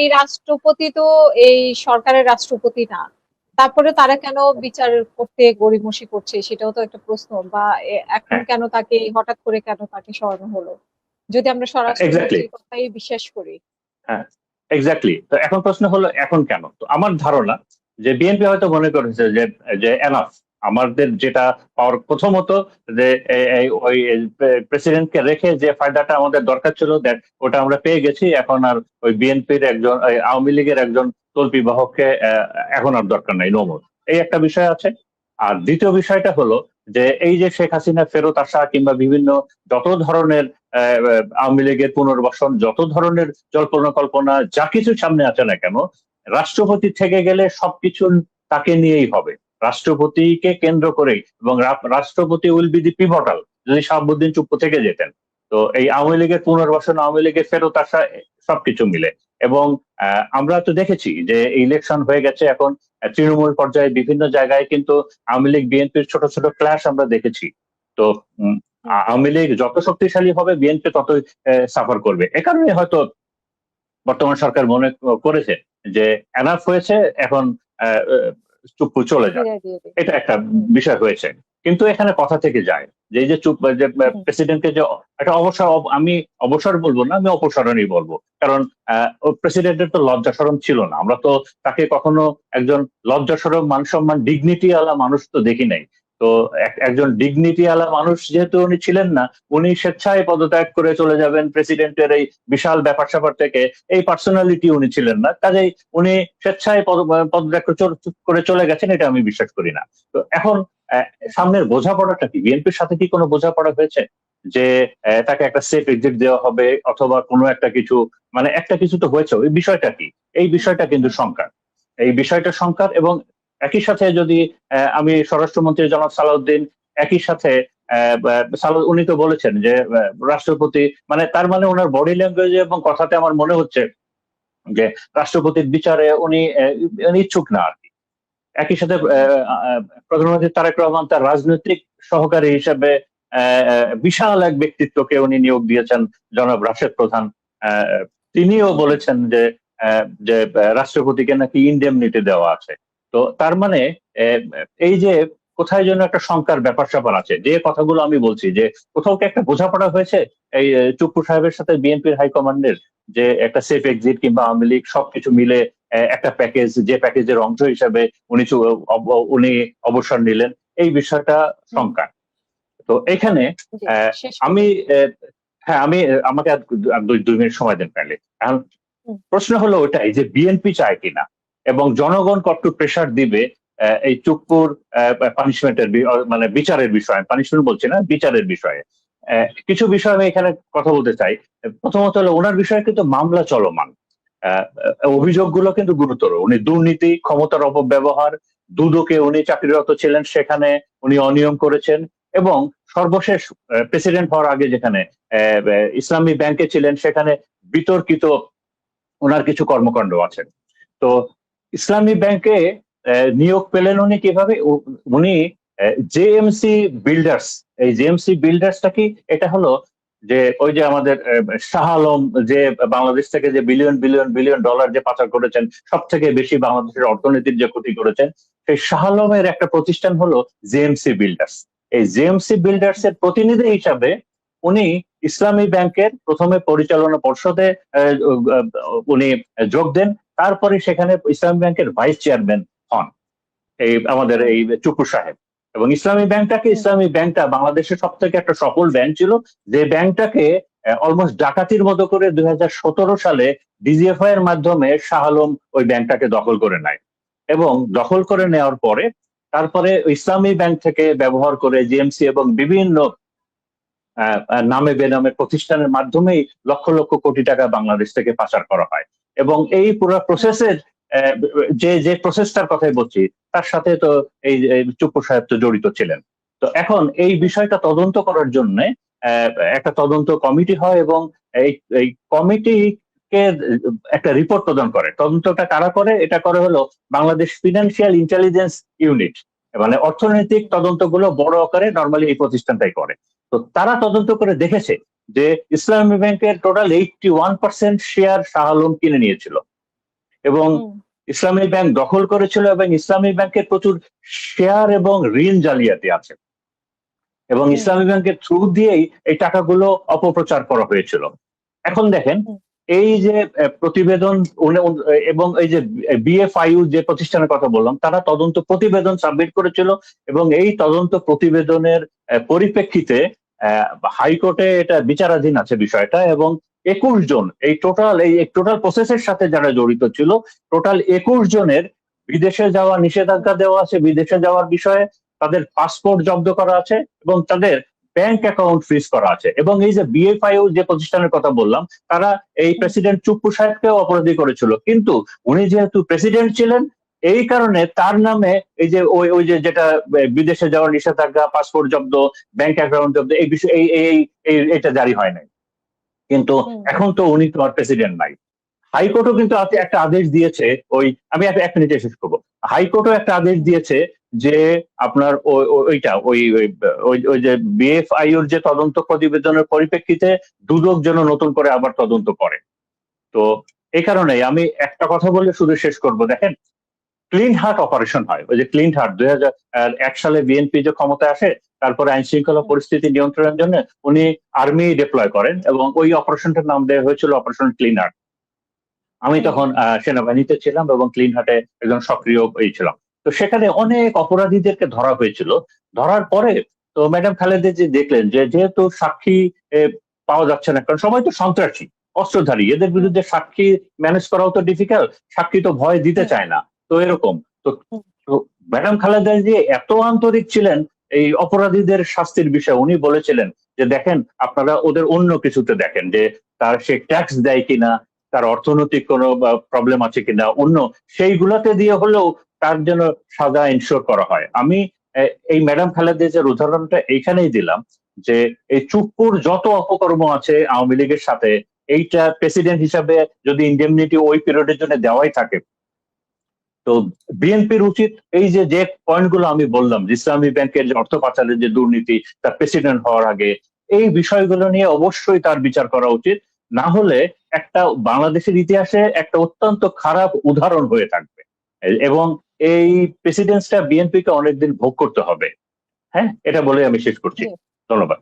এই রাষ্ট্রপতি তো এই সরকারের রাষ্ট্রপতি না, তারপরে তারা কেন বিচার করতে গড়িমসি করছে সেটাও তো একটা প্রশ্ন। বা এখন হ্যাঁ, কেন তাকে হঠাৎ করে কেন তাকে সরানো হলো, যদি আমরা এক্স্যাক্টলি। স্বরাষ্ট্রমন্ত্রীর কথাই বিশ্বাস করি। হ্যাঁ, এক্স্যাক্টলি। তো এখন প্রশ্ন হলো এখন কেন? তো আমার ধারণা যে বিএনপি হয়তো মনে করেছে যে যে এনাফ, আমাদের যেটা পাওয়ার প্রথমত যে ওই প্রেসিডেন্টকে রেখে যে ফায়দাটা আমাদের দরকার ছিল দ্যাট ওটা আমরা পেয়ে গেছি, এখন আর ওই বিএনপির একজন আওয়ামী লীগের একজন তল্পি বাহককে এখন আর দরকার নাই, নোমর। এই একটা বিষয় আছে। আর দ্বিতীয় বিষয়টা হলো যে এই যে শেখ হাসিনা ফেরত আসা কিংবা বিভিন্ন যত ধরনের আওয়ামী লীগের পুনর্বাসন, যত ধরনের জল্পনা কল্পনা যা কিছু সামনে আছে না কেন, রাষ্ট্রপতি থেকে গেলে সবকিছু তাকে নিয়েই হবে, রাষ্ট্রপতিকে কেন্দ্র করেই। এবং রাষ্ট্রপতি উইল বি দি পিভটাল, যদি শাহাবুদ্দিন চুপ্প থেকে যেতেন। তো এই আওয়ামী লীগের পুনর্বাসন, আওয়ামী লীগের ফেরত আসা, সবকিছু মিলে। এবং আমরা তো দেখেছি যে ইলেকশন হয়ে গেছে এখন, তৃণমূল পর্যায়ে বিভিন্ন জায়গায় কিন্তু আওয়ামী লীগ বিএনপির ছোট ছোট ক্লাশ আমরা দেখেছি। তো হুম। আওয়ামী লীগ যত শক্তিশালী হবে বিএনপি ততই সাফার করবে। এ কারণে হয়তো বর্তমান সরকার মনে করেছে যে এনাফ হয়েছে, এখন আহ, আহ, চুপ্পু চলে যাক। বিদায় দিয়ে দিই। এটা একটা হুম। বিষয় হয়েছে। কিন্তু এখানে কথা থেকে যায় যে এই যে চুপ যে হুম। প্রেসিডেন্টকে যে একটা অবসর, আমি অবসর বলবো না, আমি অপসারণই বলবো। কারণ প্রেসিডেন্টের তো লজ্জা শরম ছিল না, আমরা তো তাকে কখনো একজন লজ্জা শরম মান সম্মান ডিগনিটি আলা মানুষ তো দেখি নাই। তো একজন ডিগনিটি আলা মানুষ যেহেতু উনি ছিলেন না, উনি স্বেচ্ছায় পদত্যাগ করে চলে যাবেন প্রেসিডেন্টের এই বিশাল ব্যাপার স্যাপার থেকে, এই পার্সোনালিটি উনি ছিলেন না, কাজেই উনি স্বেচ্ছায় পদত্যাগ করে চলে গেছেন, এটা আমি বিশ্বাস করি না। তো এখন আহ, সামনের বোঝাপড়াটা কি? বিএনপির সাথে কি কোনো বোঝাপড়া হয়েছে যে তাকে একটা সেফ এক্সিট দেওয়া হবে অথবা কোনো একটা কিছু, মানে একটা কিছু তো হয়েছে, ওই বিষয়টা কি? এই হুম। বিষয়টা কিন্তু হুম। শঙ্কার। এই বিষয়টা শঙ্কার। এবং একই সাথে যদি আমি স্বরাষ্ট্রমন্ত্রী জনাব সালাউদ্দিন, একই সাথে উনি তো বলেছেন যে রাষ্ট্রপতি, মানে তার মানে ওনার বডি ল্যাঙ্গুয়েজ এবং কথাতে আমার মনে হচ্ছে যে রাষ্ট্রপতির বিচারে উনি ইচ্ছুক না আর কি। একই সাথে প্রধানমন্ত্রী তারেক রহমান তার রাজনৈতিক সহকারী হিসেবে বিশাল এক ব্যক্তিত্বকে উনি নিয়োগ দিয়েছেন, জনাব রাশেদ প্রধান। আহ, তিনিও হুম। বলেছেন যে রাষ্ট্রপতিকে নাকি ইনডেমনিটি দেওয়া আছে। তো তার মানে আহ, এই যে কোথায় যেন একটা শঙ্কার ব্যাপার স্যাপার আছে, যে কথাগুলো আমি বলছি যে কোথাও কি একটা বোঝাপড়া হয়েছে এই চুপ্পু সাহেবের সাথে বিএনপির হাইকমান্ডের, যে একটা সেফ এক্সিট কিংবা আওয়ামী লীগ সবকিছু মিলে একটা প্যাকেজ, যে প্যাকেজের অংশ হিসাবে উনি অবসর নিলেন, এই বিষয়টা হুম। শঙ্কা। তো এখানে জি। আহ, শেষ আমি করি। হ্যাঁ, আমাকে আর 2 মিনিট সময় দেন তাহলে। এখন হুম। প্রশ্ন হলো ওটাই যে বিএনপি চায় কিনা এবং জনগণ কত প্রেসার দিবে এই চুপ্পুর পানিশমেন্টের, মানে বিচারের বিষয়ে, পানিশমেন্ট বলছি না, বিচারের বিষয়ে। কিছু বিষয় আমি এখানে কথা বলতে চাই। প্রথমত হলো ওনার বিষয়ে কিন্তু মামলা চলমান। অভিযোগগুলো কিন্তু গুরুতর, উনি দুর্নীতি, ক্ষমতার অপব্যবহার, দুদকে উনি চাকরিরত ছিলেন, সেখানে উনি অনিয়ম করেছেন। এবং সর্বশেষ প্রেসিডেন্ট হওয়ার আগে যেখানে ইসলামী ব্যাংকে ছিলেন, সেখানে বিতর্কিত ওনার কিছু কর্মকাণ্ড আছে। তো ইসলামী ব্যাংকে নিয়োগ পেলেন উনি কিভাবে? উনি জেএমসি বিল্ডার্স, এই জেএমসি বিল্ডার্সটা কি? এটা হলো যে ওই যে আমাদের শাহ আলম, যে বাংলাদেশ থেকে যে বিলিয়ন বিলিয়ন বিলিয়ন ডলার যে পাচার করেছেন, সব থেকে বেশি বাংলাদেশের অর্থনীতির যে ক্ষতি করেছেন, সেই শাহ আলমের একটা প্রতিষ্ঠান হলো জেএমসি বিল্ডার্স। এই জেএমসি বিল্ডার্স এর প্রতিনিধি হিসাবে উনি ইসলামী ব্যাংকের প্রথমে পরিচালনা পর্ষদে উনি যোগ দেন। তারপরে সেখানে ইসলামী ব্যাংকের ভাইস চেয়ারম্যান হন এই আমাদের হুম। এই চুপু সাহেব। এবং হুম। ইসলামী ব্যাংকটা বাংলাদেশের সব থেকে একটা সফল ব্যাংক ছিল, যে ব্যাংকটাকে অলমোস্ট ডাকাতির মতো করে 2017 সালে ডিজিএফআই এর মাধ্যমে শাহ আলম ওই ব্যাংকটাকে দখল করে নেয়। এবং দখল করে নেওয়ার পরে তারপরে ইসলামী ব্যাংক থেকে ব্যবহার করে জেএমসি এবং বিভিন্ন নামে বেনামে প্রতিষ্ঠানের মাধ্যমেই লক্ষ লক্ষ কোটি টাকা বাংলাদেশ থেকে পাচার করা হয়। এবং এই পুরো প্রসেসের যে যে প্রসেসটার কথাই বলছি, তার সাথে তো এই চুপ্পু সাহেব তো জড়িত ছিলেন। তো এখন এই হুম। বিষয়টা তদন্ত করার জন্য একটা তদন্ত কমিটি হয়, এবং এই এই কমিটি কে একটা রিপোর্ট প্রদান করে। তদন্তটা কারা করে? এটা করে হলো বাংলাদেশ ফিনান্সিয়াল ইন্টেলিজেন্স ইউনিট, মানে অর্থনৈতিক হুম। তদন্তগুলো বড় আকারে নর্মালি এই প্রতিষ্ঠানটাই করে। তো তারা তদন্ত করে দেখেছে যে ইসলামী ব্যাংকের টোটাল 81% শেয়ার শাহ আলম কিনে নিয়েছিল। এবং ইসলামী ব্যাংক দখল করেছিল এবং ইসলামী ব্যাংকের প্রচুর শেয়ার এবং ঋণ জালিয়াতি আছে এবং ইসলামী ব্যাংকের থ্রু দিয়েই এই টাকাগুলো অপপ্রচার করা হয়েছিল। এখন দেখেন এই যে প্রতিবেদন এবং এই যে বিএফআইইউ যে প্রতিষ্ঠানের কথা বললাম, তারা তদন্ত প্রতিবেদন সাবমিট করেছিল এবং এই তদন্ত প্রতিবেদনের পরিপ্রেক্ষিতে হাইকোর্টে এটা বিচারাধীন আছে বিষয়টা, এবং 21 জন এই টোটাল প্রসেসের সাথে যারা জড়িত ছিল, টোটাল 21 জনের বিদেশে যাওয়া নিষেধাজ্ঞা দেওয়া আছে, বিদেশে যাওয়ার বিষয়ে তাদের পাসপোর্ট জব্দ করা আছে এবং তাদের ব্যাংক অ্যাকাউন্ট ফ্রিজ করা আছে। এবং এই যে বিএফআইইউ যে প্রতিষ্ঠানের কথা বললাম, তারা এই প্রেসিডেন্ট চুপ্পু সাহেবকেও অপরাধী করেছিল, কিন্তু উনি যেহেতু প্রেসিডেন্ট ছিলেন এই কারণে তার নামে এই যে ওই যে যেটা বিদেশে যাওয়ার নিষেধাজ্ঞা, পাসপোর্ট জব্দ, ব্যাংক অ্যাকাউন্ট জব্দ, এই বিষয় এটা জারি হয় নাই। কিন্তু এখন তো উনি তো আর প্রেসিডেন্ট নাই। হাইকোর্টও কিন্তু একটা আদেশ দিয়েছে, আমি 1 মিনিটে শেষ করবো। হাইকোর্টও একটা আদেশ দিয়েছে যে আপনার ওই যে বিএফআইইউর যে তদন্ত প্রতিবেদনের পরিপ্রেক্ষিতে দুদক যেন নতুন করে আবার তদন্ত করে। তো এই কারণে আমি একটা কথা বলে শুধু শেষ করব। দেখেন, ক্লিন হার্ট অপারেশন হয়, ওই যে ক্লিন হার্ট 2001 সালে বিএনপি যে ক্ষমতায় আসে, তারপরে আইন শৃঙ্খলা পরিস্থিতি নিয়ন্ত্রণের জন্য উনি আর্মি ডিপ্লয় করেন এবং ওই অপারেশনটার নাম দেওয়া হয়েছিল অপারেশন ক্লিন হার্ট। আমি তখন সেনাবাহিনীতে ছিলাম এবং ক্লিন হার্টে একজন সক্রিয় ছিলাম। তো সেখানে অনেক অপরাধীদেরকে ধরা হয়েছিল। ধরার পরে তো ম্যাডাম খালেদা যে দেখলেন যে যেহেতু সাক্ষী পাওয়া যাচ্ছে না, কারণ সবাই তো সন্ত্রাসী, অস্ত্রধারী, এদের বিরুদ্ধে সাক্ষী ম্যানেজ করাও তো ডিফিকাল্ট, সাক্ষী তো ভয় দিতে চায় না, তো এরকম। তো ম্যাডাম খালেদা যে এত আন্তরিক ছিলেন এই অপরাধীদের শাস্তির বিষয়ে, উনি বলেছিলেন যে দেখেন আপনারা ওদের অন্য কিছুতে দেখেন, যে তার সে ট্যাক্স দেয় কিনা, তার অর্থনৈতিক কোনো প্রবলেম আছে কিনা, অন্য সেইগুলাতে দিয়ে হলেও তার জন্য সাজা ইনশোর করা হয়। আমি এই ম্যাডাম খালেদার উদাহরণটা এইখানেই দিলাম যে এই চুপ্পুর যত অপকর্ম আছে আওয়ামী লীগের সাথে, এইটা প্রেসিডেন্ট হিসাবে যদি ইন্ডেমনিটি ওই পিরিয়ডের জন্য দেওয়াই থাকে, তো বিএনপির উচিত এই যে পয়েন্টগুলো আমি বললাম, ইসলামী ব্যাংকের যে অর্থ পাচারের যে দুর্নীতি, তার প্রেসিডেন্ট হওয়ার আগে এই বিষয়গুলো নিয়ে অবশ্যই তার বিচার করা উচিত। না হলে একটা বাংলাদেশের ইতিহাসে একটা অত্যন্ত খারাপ উদাহরণ হয়ে থাকবে এবং এই প্রেসিডেন্সটা বিএনপিকে অনেকদিন ভোগ করতে হবে। হ্যাঁ, এটা বলে আমি শেষ করছি। ধন্যবাদ।